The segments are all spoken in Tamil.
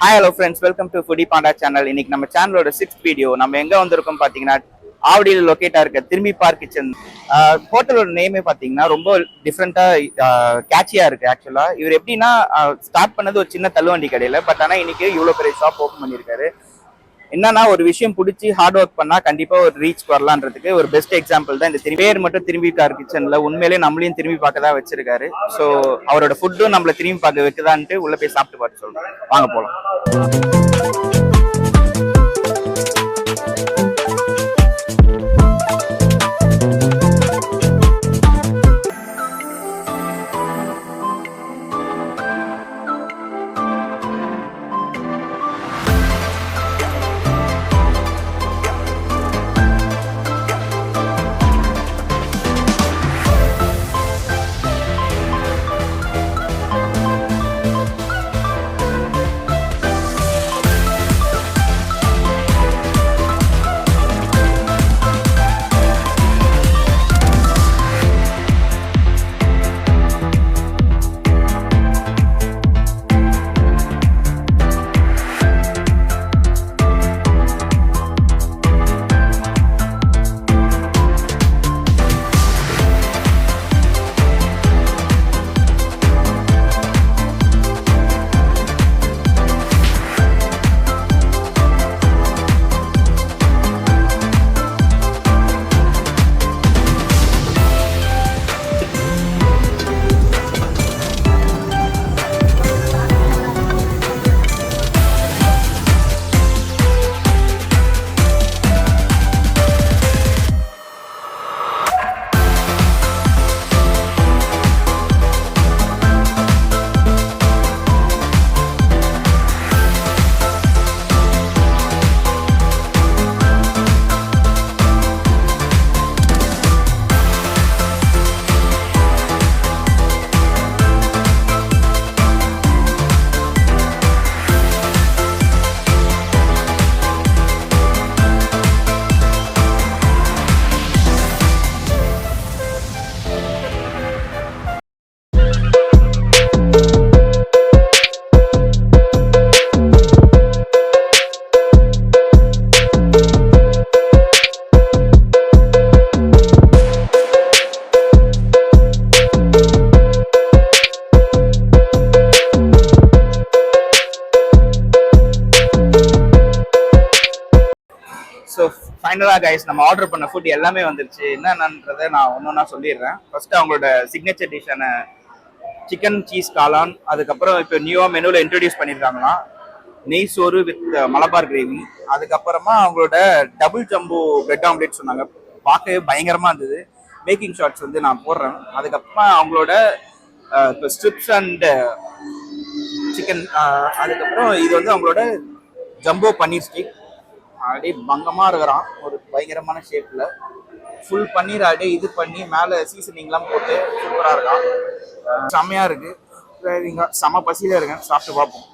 Hi hello friends, welcome to foodie Panda channel. இன்னைக்கு நம்ம சேனலோட 6th வீடியோ. நம்ம எங்க வந்திருக்கோம் பாத்தீங்கன்னா, ஆவடியில் லொக்கேட்டா இருக்க திரும்பி பார்க் கிச்சன். ஹோட்டலோட நேமே பாத்தீங்கன்னா ரொம்ப டிஃப்ரெண்டா கேட்சியா இருக்கு. ஆக்சுவலா இவர் எப்படின்னா ஸ்டார்ட் பண்ணது ஒரு சின்ன தள்ளுவண்டி கடையில, பட் ஆனா இன்னைக்கு இவ்வளவு பெரிய ஷாப் ஓப்பன் பண்ணியிருக்காரு. என்னன்னா ஒரு விஷயம் பிடிச்சி ஹார்ட் ஒர்க் பண்ணா கண்டிப்பா ஒரு ரீச் வரலான்றதுக்கு ஒரு பெஸ்ட் எக்ஸாம்பிள் தான் இந்த பேர் மட்டும் திரும்பி பார்க் கிச்சன்ல. உண்மையிலேயே நம்மளையும் திரும்பி பார்க்க தான் வச்சிருக்காரு. ஸோ அவரோட ஃபுட்டும் நம்மள திரும்பி பார்க்க வைக்குதான்ட்டு உள்ள போய் சாப்பிட்டு பார்த்து சொல்றோம். வாங்க போலாம். ஸோ ஃபைனலாக கைஸ், நம்ம ஆர்டர் பண்ண ஃபுட் எல்லாமே வந்துருச்சு. என்னன்றதை நான் ஒன்றா சொல்லிடுறேன். ஃபர்ஸ்ட் அவங்களோட சிக்னேச்சர் டிஷ்ஷான சிக்கன் சீஸ் காளான், அதுக்கப்புறம் இப்போ நியூவா மெனுவில் இன்ட்ரடியூஸ் பண்ணியிருக்காங்களாம் நெய் சோறு வித் மலபார் கிரேவி. அதுக்கப்புறமா அவங்களோட டபுள் ஜம்போ பிரெட் ஆம்லேட் சொன்னாங்க. பார்க்கவே பயங்கரமாக இருந்தது. மேக்கிங் ஷாட்ஸ் வந்து நான் போடுறேன். அதுக்கப்புறமா அவங்களோட இப்போ ஸ்ட்ரிப்ஸ் அண்ட் சிக்கன். அதுக்கப்புறம் இது வந்து அவங்களோட ஜம்போ பன்னீர் ஸ்டிக். அப்படியே பங்கமாக இருக்கிறான், ஒரு பயங்கரமான ஷேப்பில் ஃபுல் பன்னீர் அப்படியே இது பண்ணி மேலே சீசனிங்லாம் போட்டு சூப்பராக இருக்கான். செம்மையாக இருக்குது. செம பசியில் இருக்கேன், சாப்பிட்டு பார்ப்போம்.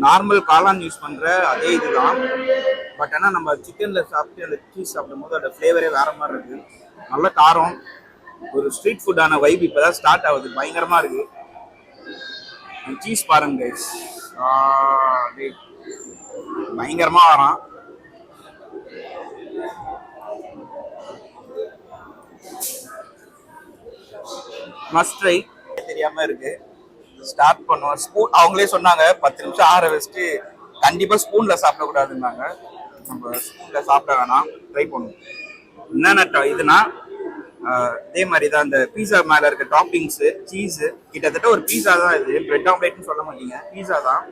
நார்மல் காளான் யூஸ் பண்ணுற அதே இதுதான், பட் ஆனால் நம்ம சிக்கனில் சாப்பிட்டு அந்த சீஸ் சாப்பிடும் போது அதோட ஃப்ளேவரே வேறு மாதிரி இருக்குது. நல்ல காரம், ஒரு ஸ்ட்ரீட் ஃபுட்டான வைப் இப்போதான் ஸ்டார்ட் ஆகுது. பயங்கரமா இருக்கு. சீஸ் பாருங்க கைஸ், பயங்கரமா வரான். Must try. தெரியாம இருக்கு. ஸ்டார்ட் பண்ணுவோம். ஸ்பூன் அவங்களே சொன்னாங்க 10 நிமிஷம் ஆற வச்சுட்டு கண்டிப்பா ஸ்பூன்ல சாப்பிடக்கூடாதுன்னாங்க. நம்ம ஸ்பூன்ல சாப்பிட வேணாம், ட்ரை பண்ணுவோம். என்னென்ன இதுனா அதே மாதிரி தான் இந்த பீஸா மேலே இருக்க டாப்பிங்ஸு சீஸு கிட்டத்தட்ட ஒரு பீஸா தான். இது பிரெட் ஆம்லேட்னு சொல்ல மாட்டீங்க, பீஸா தான்.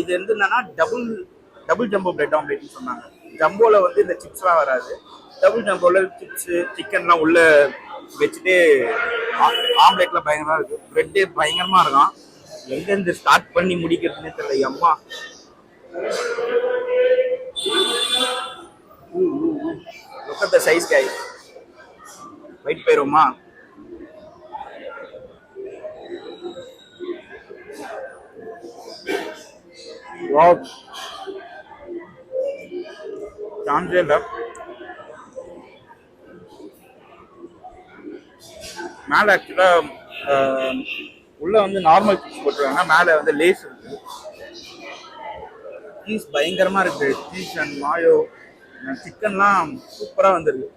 இது வந்து என்னன்னா டபுள் ஜம்போ பிரெட் ஆம்லேட்னு சொன்னாங்க. ஜம்போவில் வந்து இந்த சிப்ஸ்லாம் வராது. டபுள் ஜம்போவில் சிப்ஸு சிக்கன்லாம் உள்ள வச்சுட்டு ஆம்லேட்லாம் பயங்கரமாக இருக்குது. பிரெட்டு பயங்கரமாக இருக்கும். எங்கேருந்து ஸ்டார்ட் பண்ணி முடிக்கிறதுன்னு தெரியல. அம்மா look at the size guys. Weight போயிருமா? சான்ஸே இல்லை. மேலே ஆக்சுவலாக உள்ள வந்து நார்மல் சீஸ் போட்டுருக்காங்க, மேலே வந்து லேஸ் இருக்கு. சீஸ் பயங்கரமா இருக்கு. சீஸ் அண்ட் மாயோ சிக்கன்லாம் சூப்பராக வந்துருக்கு.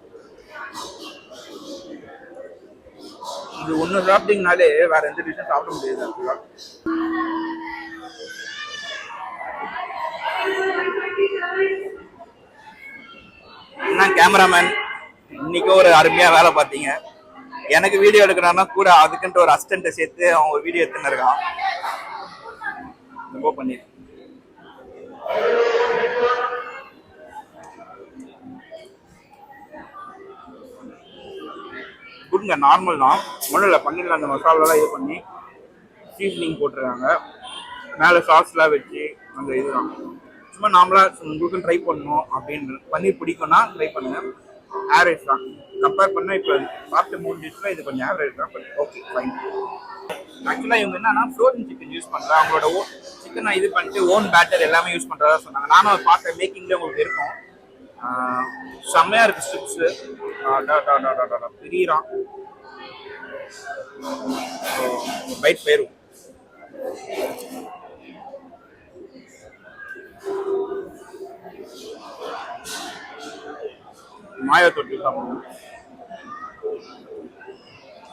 இது ஒன்று சாப்பிட்டீங்கனாலே வேற எந்த டிஷ்ஷும் சாப்பிட முடியாது ஆக்சுவலாக. என்ன கேமராமேன் இன்னைக்கு ஒரு அருமையா வேலை பார்த்தீங்க. எனக்கு வீடியோ எடுக்கிறான்னா கூட அதுக்குன்ட்டு ஒரு அசிஸ்டண்ட்டை சேர்த்து அவங்க ஒரு வீடியோ எடுத்துன்னு இருக்கான். ரொம்ப பண்ணி கொடுங்க. நார்மல் தான், ஒன்றும் இல்லை. பன்னீரில் அந்த மசாலாலாம் இது பண்ணி சீசனிங் போட்டுருக்காங்க. மேலே சாஸ்லாம் வச்சு அந்த இதுதான். சும்மா நார்மலாக உங்களுக்கும் ட்ரை பண்ணணும் அப்படின்னு பன்னீர் பிடிக்கும்னா ட்ரை பண்ணுங்க. ஆவரேஜ் தான் கம்பேர் பண்ணால். இப்போ சாப்பிட்டு 3 டிஷ்ல இது கொஞ்சம் ஆவரேஜ் தான். But okay fine. ஆக்சுவலாக இவங்க என்னன்னா ஃப்ரோசன் சிக்கன் யூஸ் பண்ணுறாங்க. அவங்களோட சிக்கனை இது பண்ணிட்டு ஓன் பேட்டர் எல்லாமே யூஸ் பண்ணுறதா சொன்னாங்க. நானும் பார்த்த மேக்கிங்ல உங்களுக்கு இருக்கும். செம்மையா இருக்கு. ஸ்ட்ரிப்ஸு பிரியிறான். பைட் பேரும் மாயோ தொட்டு சாப்பிடணும்.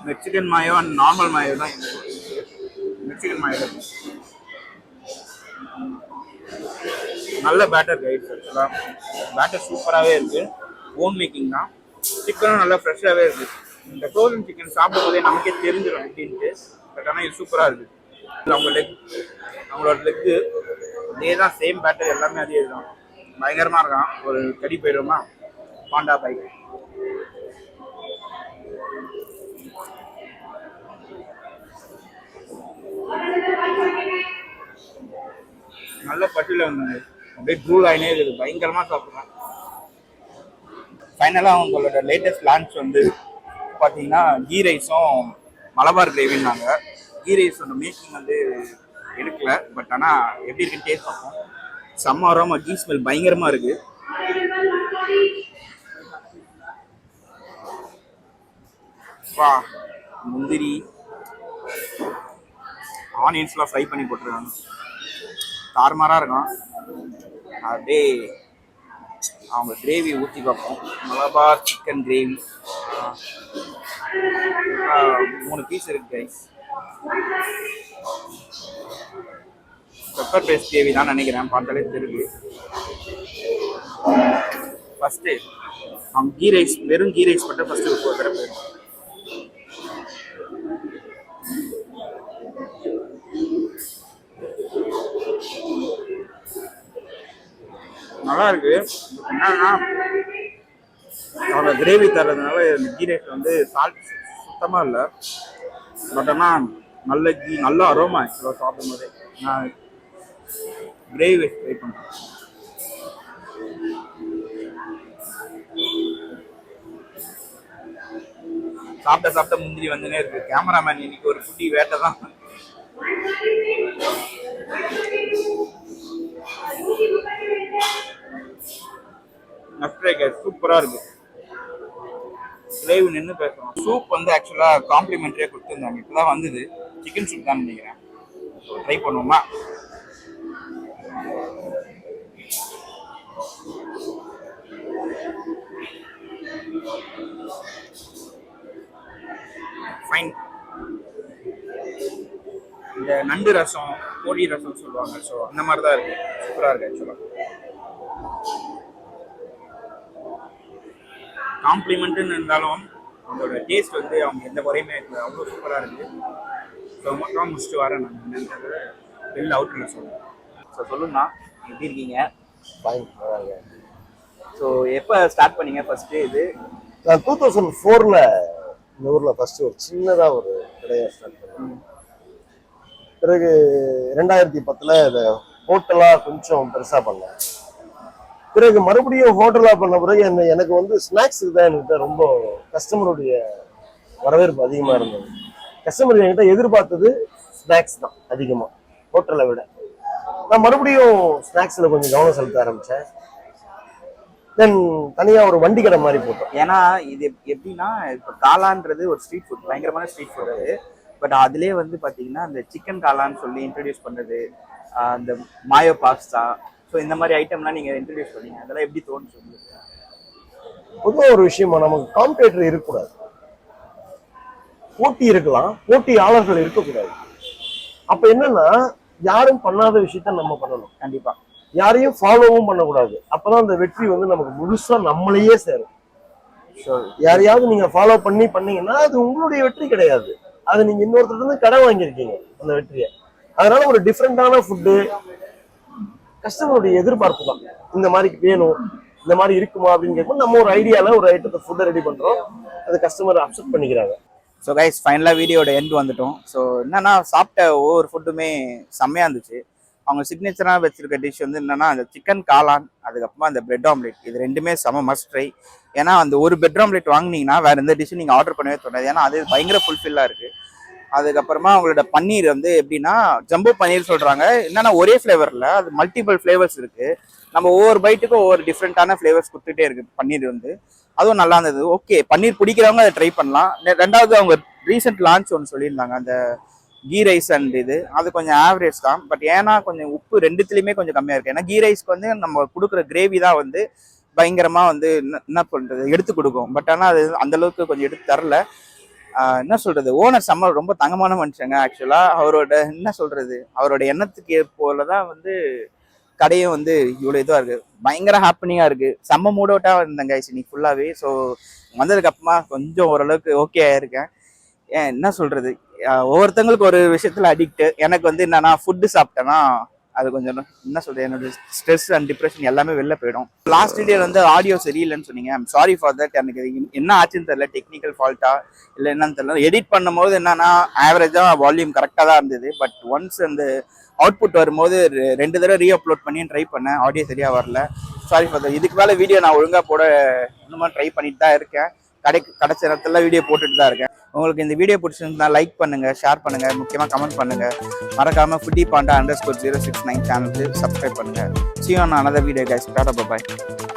Mexican Mayo and normal Mayo தான். மெக்சிகன் மாயோ நல்ல பேட்டர் கைட்ஸ். ஆக்சுவலாக பேட்டர் சூப்பராகவே இருக்குது. ஓன் மேக்கிங் தான். சிக்கனும் நல்லா ஃப்ரெஷ்ஷாகவே இருக்குது. இந்த ஃப்ரோசன் சிக்கன் சாப்பிடும் போதே நமக்கே தெரிஞ்சிடும் அப்படின்ட்டு. பட் ஆனால் இது சூப்பராக இருக்குது. அவங்களோட லெக்கு அதே தான், சேம் பேட்டர் எல்லாமே அதே தான். பயங்கரமாக இருக்கான். ஒரு கடி போயிடுமா பாண்டா பைக். நல்ல பட்டியில் வந்தாங்க. அப்படியே ட்ரூல் ஆகினே இருக்குது. பயங்கரமாக சாப்பிட்றேன். ஃபைனலாக அவங்களோட லேட்டஸ்ட் லான்ச் வந்து பார்த்தீங்கன்னா கீ ரைஸும் மலபார் கிரேவின்னாங்க. கீ ரைஸோட மேக்கிங் வந்து எடுக்கல. பட் ஆனால் எப்படி இருக்குன்னு டேஸ்ட் பார்ப்போம். செம்ம அரோமா. கீ ஸ்மெல் பயங்கரமாக இருக்குது. வா முந்திரி ஆனியன்ஸ்லாம் ஃப்ரை பண்ணி போட்டுருக்காங்க. தாறுமாறாக இருக்கும். அப்படியே அவங்க கிரேவி ஊற்றி பார்ப்போம். மலபார் சிக்கன் கிரேவி 3 பீஸ் இருக்கு கைஸ். பெப்பர் பேஸ்ட் கிரேவி தான் நினைக்கிறேன், பார்த்தாலே தெரியுது. ஃபஸ்ட்டு அவங்க கீ ரைஸ், வெறும் கீ ரைஸ் மட்டும் ஃபஸ்ட்டு ஒரு தடவை போயிடும். நல்லா இருக்கு. என்னன்னா அவங்க கிரேவி தர்றதுனால கீ ரைஸ் வந்து சால்ட் சுத்தமாக இல்லை. பட் ஆனால் நல்ல கீ, நல்ல அரோமா. ஆக்சுவலாக சாப்பிடும் போதே நான் கிரேவி ட்ரை பண்ணுறேன். சாப்பிட்ட முந்திரி வந்துனே இருக்கு. கேமராமேன் இன்னைக்கு ஒரு குட்டி வேட்டை தான். சூப்பரா இருக்கு. கிரேவி நின்று பேசணும். சூப் வந்து ஆக்சுவலா காம்ப்ளிமெண்டரியா கொடுத்துருந்தாங்க. இப்பதான் வந்தது. சிக்கன் சூப் தான் நினைக்கிறேன். ட்ரை பண்ணுவோமா? ஃபைன். இந்த நண்டு ரசம், கோழி ரசம் சொல்லுவாங்க. ஸோ அந்த மாதிரி தான் இருக்கு. சூப்பராக இருக்கு ஆக்சுவலாக. காம்ப்ளிமெண்ட்டுன்னு இருந்தாலும் அதோட டேஸ்ட் வந்து அவங்க எந்த குறையுமே இருக்குது. அவ்வளோ சூப்பராக இருக்குது. ஸோ மொத்தமாக முடிச்சுட்டு வரேன் நான். என்னன்றது வெளில அவுட்டில் சொல்லுவேன். ஸோ சொல்லுங்கண்ணா, எப்படி இருக்கீங்க? ஃபைன். ஸோ எப்போ ஸ்டார்ட் பண்ணீங்க ஃபர்ஸ்ட்டு இது? நான் 2004 இந்த ஊரில் ஃபர்ஸ்ட் ஒரு சின்னதாக ஒரு கடையை ஸ்டார்ட் பண்ணேன். பிறகு 2010 இதை ஹோட்டலாக கொஞ்சம் பெருசாக பண்ணேன். பிறகு மறுபடியும் ஹோட்டலாக பண்ண பிறகு எனக்கு வந்து ஸ்நாக்ஸுக்கு தான் என்கிட்ட ரொம்ப கஸ்டமருடைய வரவேற்பு அதிகமாக இருந்தது. கஸ்டமர் என்கிட்ட எதிர்பார்த்தது ஸ்நாக்ஸ் தான் அதிகமாக, ஹோட்டலை விட. நான் மறுபடியும் ஸ்நாக்ஸில் கொஞ்சம் கவனம் செலுத்த ஆரம்பித்தேன். தென் தனியா ஒரு வண்டி கடை மாதிரி போட்டோம். ஏன்னா இது எப்படின்னா இப்போ காளான்றது ஒரு ஸ்ட்ரீட் ஃபுட், பயங்கரமான ஸ்ட்ரீட் ஃபுட் அது. பட் அதுலேயே வந்து பார்த்தீங்கன்னா அந்த சிக்கன் காளான்னு சொல்லி இன்ட்ரடியூஸ் பண்ணுறது, அந்த மாயோ பாஸ்தா, ஸோ இந்த மாதிரி ஐட்டம்லாம் நீங்கள் இன்ட்ரடியூஸ் பண்ணீங்க, அதெல்லாம் எப்படி தோணுச்சு உங்களுக்கு? பொதுவாக ஒரு விஷயமா நமக்கு காம்படேட்டர் இருக்கக்கூடாது, போட்டி இருக்கலாம், போட்டியாளர்கள் இருக்கக்கூடாது. அப்ப என்னன்னா யாரும் பண்ணாத விஷயத்த நம்ம பண்ணணும். கண்டிப்பா யாரையும் ஃபாலோவும் பண்ணக்கூடாது. அப்பதான் அந்த வெற்றி வந்து நமக்கு முழுசா நம்மளையே சேரும். யாரையாவது நீங்க ஃபாலோ பண்ணீங்கன்னா அது உங்களுடைய வெற்றி கிடையாது, அது நீங்க இன்னொருத்தர் இருந்து கடன் வாங்கியிருக்கீங்க அந்த வெற்றியை. அதனால ஒரு டிஃப்ரெண்டான ஃபுட்டு கஸ்டமருடைய எதிர்பார்ப்பு தான். இந்த மாதிரி வேணும், இந்த மாதிரி இருக்குமா அப்படின்னு கேட்கும். நம்ம ஒரு ஐடியால ஒரு ஐட்டத்தை ஃபுட்டை ரெடி பண்றோம், அது கஸ்டமர் அக்செப்ட் பண்ணிக்கிறாங்க. ஸோ கைஸ் ஃபைனலாக வீடியோட எண்ட் வந்துட்டோம். ஸோ என்னன்னா சாப்பிட்ட ஒவ்வொரு ஃபுட்டுமே செம்மையாக இருந்துச்சு. அவங்க சிக்னேச்சராக வச்சிருக்க டிஷ் வந்து என்னன்னா அந்த சிக்கன் காளான், அதுக்கப்புறமா அந்த பிரெட் ஆம்லெட், இது ரெண்டுமே செம மஸ்ட் ட்ரை. ஏன்னா அந்த ஒரு பிரெட் ஆம்லெட் வாங்கினீங்கன்னா வேற எந்த டிஷ்ஷும் நீங்கள் ஆர்டர் பண்ணவே தோணாது, ஏன்னா அது பயங்கர ஃபுல்ஃபில்லாக இருக்கு. அதுக்கப்புறமா அவங்களோட பன்னீர் வந்து எப்படின்னா ஜம்போ பன்னீர் சொல்றாங்க. என்னன்னா ஒரே ஃப்ளேவர்ல அது மல்டிபிள் ஃப்ளேவர்ஸ் இருக்கு. நம்ம ஒவ்வொரு பைட்டுக்கும் ஒவ்வொரு டிஃப்ரெண்டான ஃப்ளேவர்ஸ் கொடுத்துட்டே இருக்கு பன்னீர் வந்து. அதுவும் நல்லா இருந்தது. ஓகே, பன்னீர் பிடிக்கிறவங்க அதை ட்ரை பண்ணலாம். ரெண்டாவது அவங்க ரீசெண்ட் லான்ச் ஒன்று சொல்லியிருந்தாங்க, அந்த கீ ரைஸ் அண்ட் இது, அது கொஞ்சம் ஆவரேஜ் தான். பட் ஏன்னா கொஞ்சம் உப்பு ரெண்டுத்துலையுமே கொஞ்சம் கம்மியாக இருக்கு. ஏன்னா கீ ரைஸ்க்கு வந்து நம்ம கொடுக்குற கிரேவி தான் வந்து பயங்கரமா வந்து என்ன பண்றது எடுத்து கொடுக்கும். பட் ஆனால் அது அந்த அளவுக்கு கொஞ்சம் எடுத்து தரல. என்ன சொல்றது, ஓனர் செம்ம ரொம்ப தங்கமான மனுஷங்க. ஆக்சுவலா அவரோட என்ன சொல்றது, அவரோட எண்ணத்துக்கு போலதான் வந்து கடையும் வந்து இவ்வளவு இதுவா இருக்கு, பயங்கர ஹாப்பனிங்கா இருக்கு. செம்ம மூட் அவுட்டா இருந்தேங்க இன்னைக்கு ஃபுல்லாவே. ஸோ வந்ததுக்கு அப்புறமா கொஞ்சம் ஓரளவுக்கு ஓகே ஆயிருக்கேன். என்ன சொல்றது, ஒவ்வொருத்தங்களுக்கு ஒரு விஷயத்துல அடிக்ட். எனக்கு வந்து என்னன்னா ஃபுட்டு சாப்பிட்டேன்னா அது கொஞ்சம் என்ன சொல்றது, என்னோட ஸ்ட்ரெஸ் அண்ட் டிப்ரெஷன் எல்லாமே வெளில போயிடும். லாஸ்ட் வீடியோ வந்து ஆடியோ சரியில்லைன்னு சொன்னீங்க, ஐம் சாரி ஃபார் தட். எனக்கு என்ன ஆச்சுன்னு தெரியல, டெக்னிக்கல் ஃபால்ட்டா இல்லை என்னன்னு தெரியல. எடிட் பண்ணும்போது என்னன்னா ஆவரேஜா வால்யூம் கரெக்டாக தான் இருந்தது. பட் ஒன்ஸ் அந்த அவுட்புட் வரும்போது 2 தடவை ரீ அப்லோட் பண்ணி ட்ரை பண்ணேன், ஆடியோ சரியா வரல. Sorry for that. இதுக்கு மேலே வீடியோ நான் ஒழுங்கா போட இன்னும் ட்ரை பண்ணிட்டு தான் இருக்கேன். கிடைச்ச நேரத்துல வீடியோ போட்டுட்டு தான் இருக்கேன். உங்களுக்கு இந்த வீடியோ பிடிச்சிருந்தா லைக் பண்ணுங்க, ஷேர் பண்ணுங்க, முக்கியமா கமெண்ட் பண்ணுங்க. மறக்காம foodie panda_069 சேனலுக்கு சப்ஸ்கிரைப் பண்ணுங்க. See you on another video guys. Bye bye.